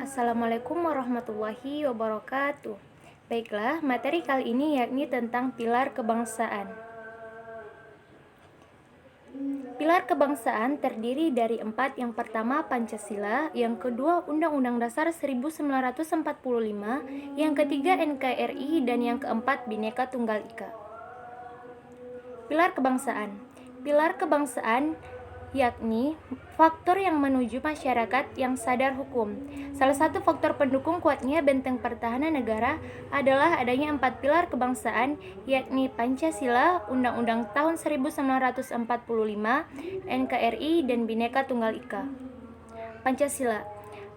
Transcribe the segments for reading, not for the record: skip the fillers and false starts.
Assalamualaikum warahmatullahi wabarakatuh. Baiklah, materi kali ini yakni tentang pilar kebangsaan. Pilar kebangsaan terdiri dari 4. Yang pertama Pancasila, yang kedua Undang-Undang Dasar 1945, yang ketiga NKRI, dan yang keempat Bhinneka Tunggal Ika. Pilar kebangsaan. Pilar kebangsaan yakni faktor yang menuju masyarakat yang sadar hukum. Salah satu faktor pendukung kuatnya benteng pertahanan negara adalah adanya 4 pilar kebangsaan, yakni Pancasila, Undang-Undang tahun 1945, NKRI, dan Bhinneka Tunggal Ika. Pancasila.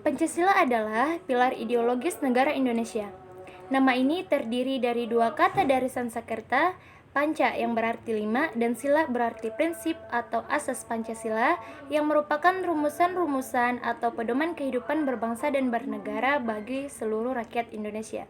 Pancasila adalah pilar ideologis negara Indonesia. Nama ini terdiri dari 2 kata dari Sanskerta, Panca yang berarti 5 dan sila berarti prinsip atau asas Pancasila, yang merupakan rumusan-rumusan atau pedoman kehidupan berbangsa dan bernegara bagi seluruh rakyat Indonesia.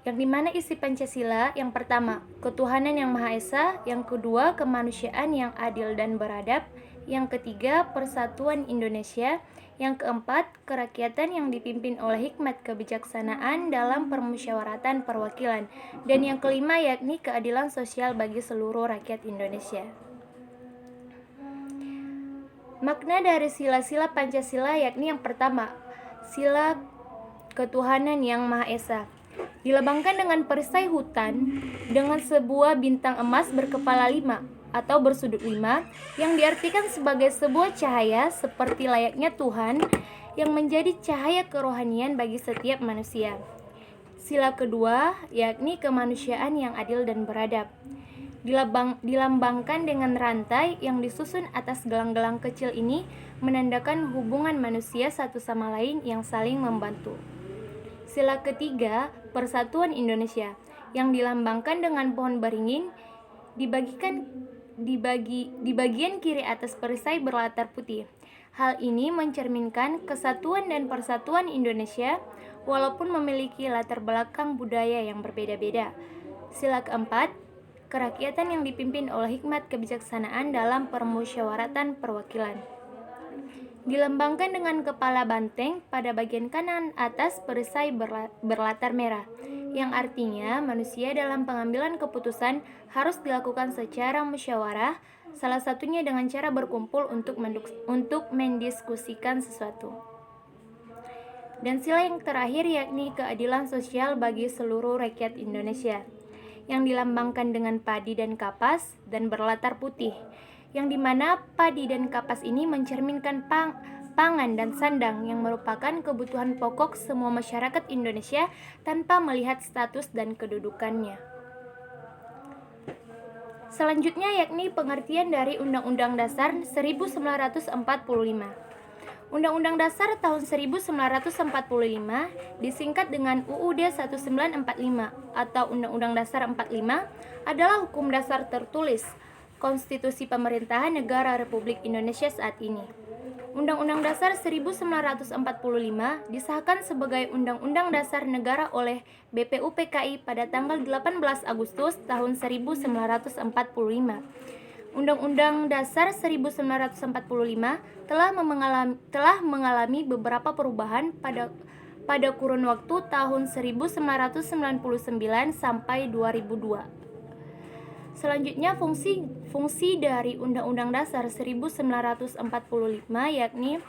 Yang dimana isi Pancasila, yang pertama ketuhanan yang Maha Esa, yang kedua kemanusiaan yang adil dan beradab, yang ketiga persatuan Indonesia, yang keempat kerakyatan yang dipimpin oleh hikmat kebijaksanaan dalam permusyawaratan perwakilan, dan yang kelima yakni keadilan sosial bagi seluruh rakyat Indonesia. Makna dari sila-sila Pancasila yakni yang pertama, sila ketuhanan yang Maha Esa dilambangkan dengan perisai hutan dengan sebuah bintang emas berkepala 5 atau bersudut 5, yang diartikan sebagai sebuah cahaya seperti layaknya Tuhan yang menjadi cahaya kerohanian bagi setiap manusia. Sila kedua yakni kemanusiaan yang adil dan beradab, dilambangkan dengan rantai yang disusun atas gelang-gelang kecil ini, menandakan hubungan manusia satu sama lain yang saling membantu. Sila ketiga, persatuan Indonesia, yang dilambangkan dengan pohon beringin, di bagian kiri atas perisai berlatar putih. Hal ini mencerminkan kesatuan dan persatuan Indonesia walaupun memiliki latar belakang budaya yang berbeda-beda. Sila keempat, kerakyatan yang dipimpin oleh hikmat kebijaksanaan dalam permusyawaratan perwakilan, dilambangkan dengan kepala banteng pada bagian kanan atas perisai berlatar merah, yang artinya manusia dalam pengambilan keputusan harus dilakukan secara musyawarah, salah satunya dengan cara berkumpul untuk mendiskusikan sesuatu. Dan sila yang terakhir yakni keadilan sosial bagi seluruh rakyat Indonesia, yang dilambangkan dengan padi dan kapas dan berlatar putih, yang dimana padi dan kapas ini mencerminkan pangan dan sandang yang merupakan kebutuhan pokok semua masyarakat Indonesia tanpa melihat status dan kedudukannya. Selanjutnya yakni pengertian dari Undang-Undang Dasar 1945. Undang-Undang Dasar tahun 1945 disingkat dengan UUD 1945 atau Undang-Undang Dasar 45 adalah hukum dasar tertulis Konstitusi Pemerintahan Negara Republik Indonesia saat ini. Undang-Undang Dasar 1945 disahkan sebagai Undang-Undang Dasar Negara oleh BPUPKI pada tanggal 18 Agustus tahun 1945. Undang-Undang Dasar 1945 telah mengalami beberapa perubahan pada kurun waktu tahun 1999 sampai 2002. Selanjutnya fungsi dari Undang-Undang Dasar 1945 yakni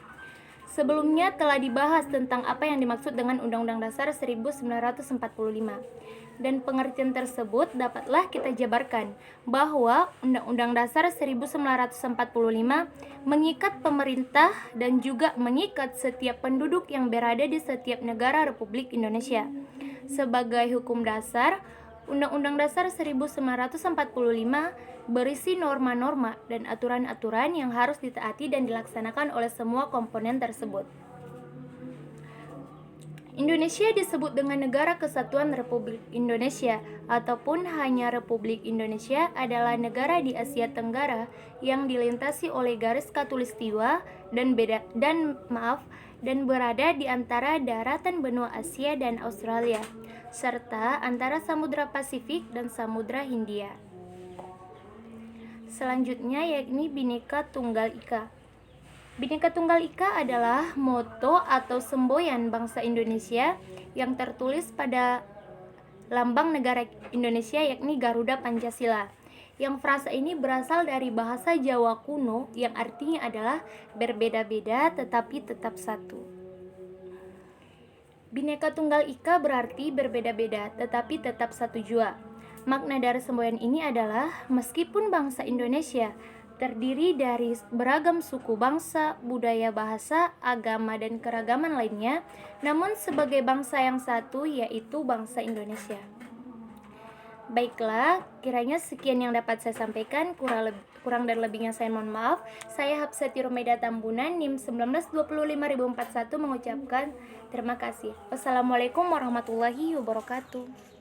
sebelumnya telah dibahas tentang apa yang dimaksud dengan Undang-Undang Dasar 1945, dan pengertian tersebut dapatlah kita jabarkan bahwa Undang-Undang Dasar 1945 mengikat pemerintah dan juga mengikat setiap penduduk yang berada di setiap negara Republik Indonesia. Sebagai hukum dasar, Undang-Undang Dasar 1945 berisi norma-norma dan aturan-aturan yang harus ditaati dan dilaksanakan oleh semua komponen tersebut. Indonesia disebut dengan Negara Kesatuan Republik Indonesia ataupun hanya Republik Indonesia adalah negara di Asia Tenggara yang dilintasi oleh garis khatulistiwa dan berada di antara daratan benua Asia dan Australia, serta antara Samudra Pasifik dan Samudra Hindia. Selanjutnya yakni Bhinneka Tunggal Ika. Bhinneka Tunggal Ika adalah moto atau semboyan bangsa Indonesia yang tertulis pada lambang negara Indonesia, yakni Garuda Pancasila. Yang frasa ini berasal dari bahasa Jawa kuno yang artinya adalah berbeda-beda tetapi tetap satu. Bhinneka Tunggal Ika berarti berbeda-beda tetapi tetap satu jua. Makna dari semboyan ini adalah meskipun bangsa Indonesia terdiri dari beragam suku bangsa, budaya, bahasa, agama, dan keragaman lainnya, namun sebagai bangsa yang satu, yaitu bangsa Indonesia. Baiklah, kiranya sekian yang dapat saya sampaikan, kurang dan lebihnya saya mohon maaf. Saya Hapsati Romeda Tambunan, NIM 1925041 mengucapkan terima kasih. Wassalamualaikum warahmatullahi wabarakatuh.